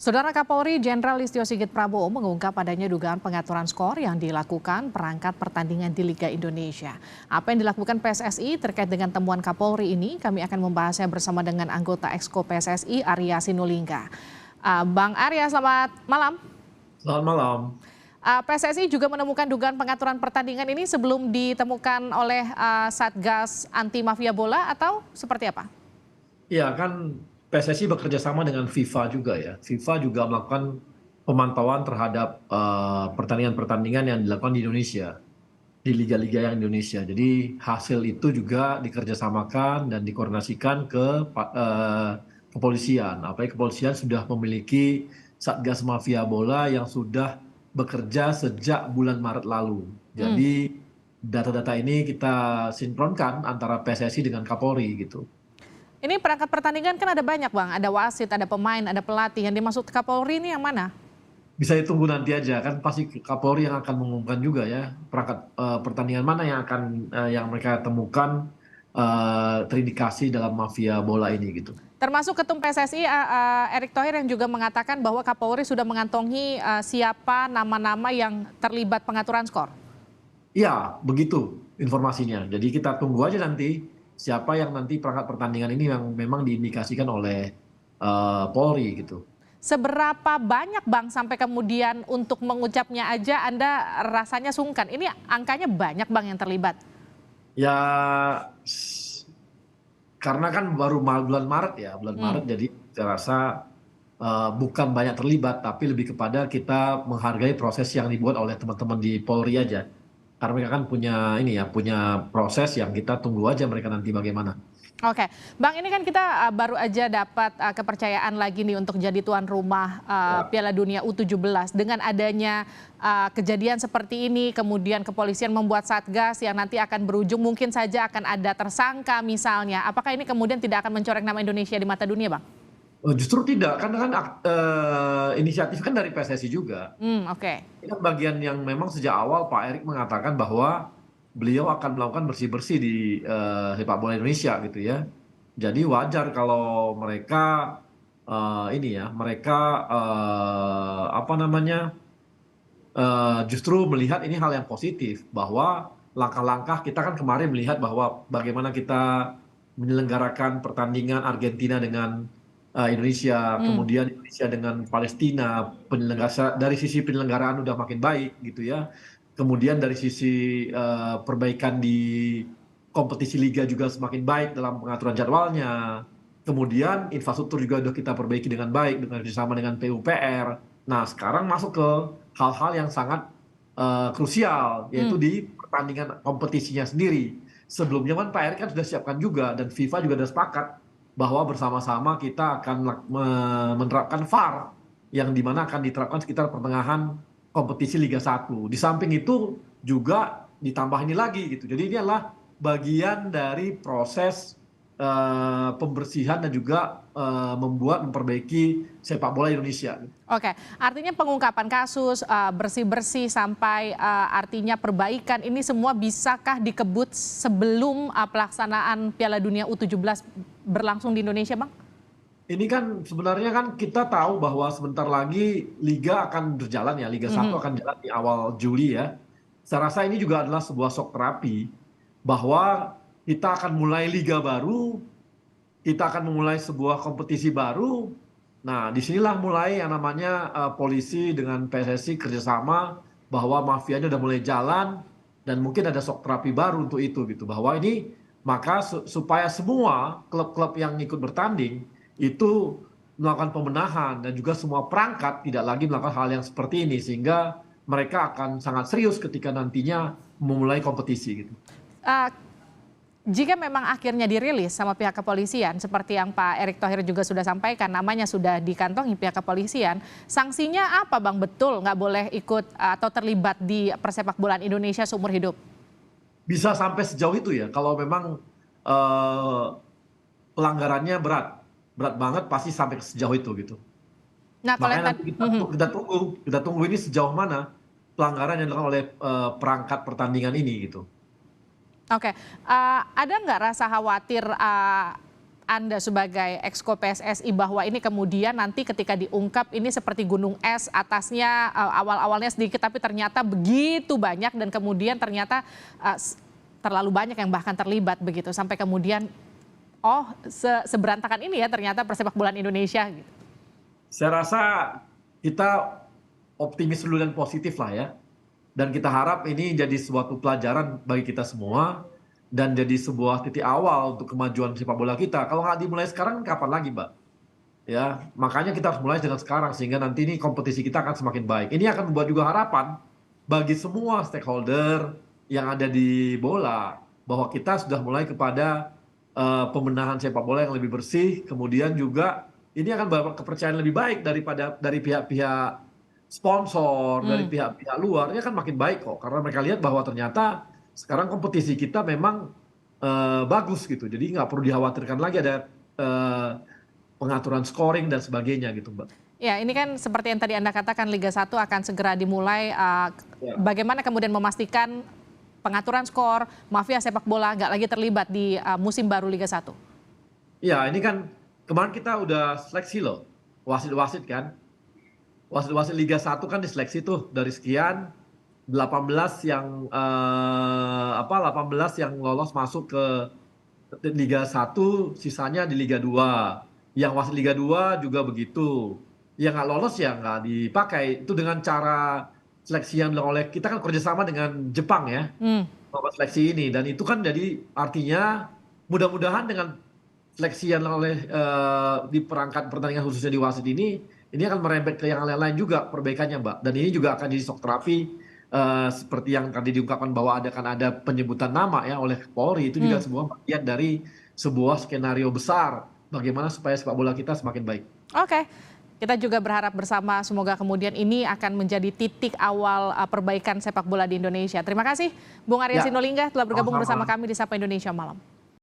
Saudara Kapolri Jenderal Listio Sigit Prabowo mengungkap adanya dugaan pengaturan skor yang dilakukan perangkat pertandingan di Liga Indonesia. Apa yang dilakukan PSSI terkait dengan temuan Kapolri ini, kami akan membahasnya bersama dengan anggota Exco PSSI Arya Sinulinga. Bang Arya, selamat malam. Selamat malam. PSSI juga menemukan dugaan pengaturan pertandingan ini sebelum ditemukan oleh Satgas Anti Mafia Bola atau seperti apa? Ya kan PSSI bekerja sama dengan FIFA juga ya. FIFA juga melakukan pemantauan terhadap pertandingan-pertandingan yang dilakukan di Indonesia, di liga-liga yang Indonesia. Jadi hasil itu juga dikerjasamakan dan dikoordinasikan ke kepolisian. Apalagi kepolisian sudah memiliki Satgas Mafia Bola yang sudah bekerja sejak bulan Maret lalu. Jadi data-data ini kita sinkronkan antara PSSI dengan Kapolri gitu. Ini perangkat pertandingan kan ada banyak Bang, ada wasit, ada pemain, ada pelatih. Yang dimaksud Kapolri ini yang mana? Bisa ditunggu nanti aja, kan pasti Kapolri yang akan mengumumkan juga ya perangkat pertandingan mana yang akan yang mereka temukan terindikasi dalam mafia bola ini gitu. Termasuk Ketum PSSI Erick Thohir yang juga mengatakan bahwa Kapolri sudah mengantongi siapa nama-nama yang terlibat pengaturan skor. Iya, begitu informasinya. Jadi kita tunggu aja nanti siapa yang nanti perangkat pertandingan ini yang memang diindikasikan oleh Polri gitu. Seberapa banyak Bang sampai kemudian untuk mengucapnya aja Anda rasanya sungkan? Ini angkanya banyak Bang yang terlibat. Ya karena kan baru bulan Maret ya, bulan Maret, jadi saya rasa bukan banyak terlibat, tapi lebih kepada kita menghargai proses yang dibuat oleh teman-teman di Polri aja. Karena mereka kan punya ini ya, punya proses yang kita tunggu aja mereka nanti bagaimana. Oke, Bang, ini kan kita baru aja dapat kepercayaan lagi nih untuk jadi tuan rumah Piala Dunia U17. Dengan adanya kejadian seperti ini, kemudian kepolisian membuat satgas yang nanti akan berujung mungkin saja akan ada tersangka misalnya. Apakah ini kemudian tidak akan mencoreng nama Indonesia di mata dunia, Bang? Justru tidak, karena kan inisiatif kan dari PSSI juga. Oke. Ini kan bagian yang memang sejak awal Pak Erick mengatakan bahwa beliau akan melakukan bersih-bersih di sepak bola Indonesia gitu ya. Jadi wajar kalau mereka ini ya, mereka apa namanya, justru melihat ini hal yang positif bahwa langkah-langkah kita kan kemarin melihat bahwa bagaimana kita menyelenggarakan pertandingan Argentina dengan Indonesia, kemudian Indonesia dengan Palestina, dari sisi penyelenggaraan udah makin baik gitu ya. Kemudian dari sisi perbaikan di kompetisi liga juga semakin baik dalam pengaturan jadwalnya. Kemudian infrastruktur juga sudah kita perbaiki dengan baik dengan bersama dengan PUPR. Nah, sekarang masuk ke hal-hal yang sangat krusial, yaitu di pertandingan kompetisinya sendiri. Sebelumnya kan Pak Erick kan sudah siapkan juga dan FIFA juga sudah sepakat bahwa bersama-sama kita akan menerapkan VAR yang dimana akan diterapkan sekitar pertengahan kompetisi Liga 1. Di samping itu juga ditambah ini lagi gitu. Jadi ini adalah bagian dari proses pembersihan dan juga memperbaiki sepak bola Indonesia. Oke, artinya pengungkapan kasus, bersih-bersih sampai artinya perbaikan ini semua bisakah dikebut sebelum pelaksanaan Piala Dunia U17 berlangsung di Indonesia, Bang? Ini kan sebenarnya kan kita tahu bahwa sebentar lagi liga akan berjalan ya, Liga 1 akan jalan di awal Juli ya. Saya rasa ini juga adalah sebuah shock terapi bahwa kita akan mulai liga baru, kita akan memulai sebuah kompetisi baru. Nah, disinilah mulai yang namanya polisi dengan PSSI kerjasama bahwa mafianya udah mulai jalan dan mungkin ada shock terapi baru untuk itu gitu. Bahwa ini maka supaya semua klub-klub yang ikut bertanding itu melakukan pembenahan dan juga semua perangkat tidak lagi melakukan hal yang seperti ini sehingga mereka akan sangat serius ketika nantinya memulai kompetisi gitu. Jika memang akhirnya dirilis sama pihak kepolisian, seperti yang Pak Erick Thohir juga sudah sampaikan, namanya sudah dikantongi pihak kepolisian, sanksinya apa Bang? Betul nggak boleh ikut atau terlibat di persepak bolaan Indonesia seumur hidup? Bisa sampai sejauh itu ya, kalau memang pelanggarannya berat banget pasti sampai sejauh itu gitu. Nah, kalau yang Makanya nanti kita tunggu ini sejauh mana pelanggaran yang dilakukan oleh perangkat pertandingan ini gitu. Oke, ada nggak rasa khawatir Anda sebagai exco PSSI bahwa ini kemudian nanti ketika diungkap ini seperti gunung es, atasnya awal-awalnya sedikit tapi ternyata begitu banyak dan kemudian ternyata terlalu banyak yang bahkan terlibat begitu sampai kemudian seberantakan ini ya ternyata persepak bolaan Indonesia gitu. Saya rasa kita optimis dulu dan positif lah ya. Dan kita harap ini jadi suatu pelajaran bagi kita semua dan jadi sebuah titik awal untuk kemajuan sepak bola kita. Kalau nggak dimulai sekarang, kapan lagi, Mbak? Ya, makanya kita harus mulai dengan sekarang sehingga nanti ini kompetisi kita akan semakin baik. Ini akan membuat juga harapan bagi semua stakeholder yang ada di bola bahwa kita sudah mulai kepada pembenahan sepak bola yang lebih bersih. Kemudian juga ini akan bawa kepercayaan lebih baik dari pihak-pihak sponsor, dari pihak-pihak luar, ini akan makin baik kok. Karena mereka lihat bahwa ternyata sekarang kompetisi kita memang bagus gitu. Jadi nggak perlu dikhawatirkan lagi ada pengaturan scoring dan sebagainya gitu, Mbak. Ya, ini kan seperti yang tadi Anda katakan Liga 1 akan segera dimulai. Bagaimana kemudian memastikan pengaturan skor, mafia sepak bola nggak lagi terlibat di musim baru Liga 1? Iya, ini kan kemarin kita udah seleksi loh, wasit-wasit kan. Wasit-wasit Liga 1 kan diseleksi tuh dari sekian 18 yang 18 yang lolos masuk ke Liga 1, sisanya di Liga 2. Yang wasit Liga 2 juga begitu. Yang nggak lolos ya nggak dipakai. Itu dengan cara seleksi yang dilakukan oleh kita kan kerjasama dengan Jepang ya, seleksi ini. Dan itu kan jadi artinya mudah-mudahan dengan seleksi yang dilakukan oleh di perangkat pertandingan khususnya di wasit ini akan merembet ke yang lain-lain juga perbaikannya, Mbak. Dan ini juga akan jadi shock terapi seperti yang tadi diungkapkan bahwa ada penyebutan nama ya oleh Polri, itu juga sebuah bagian dari sebuah skenario besar bagaimana supaya sepak bola kita semakin baik. Oke. Kita juga berharap bersama semoga kemudian ini akan menjadi titik awal perbaikan sepak bola di Indonesia. Terima kasih Bung Arya Sinulinga telah bergabung bersama kami di Sapa Indonesia Malam.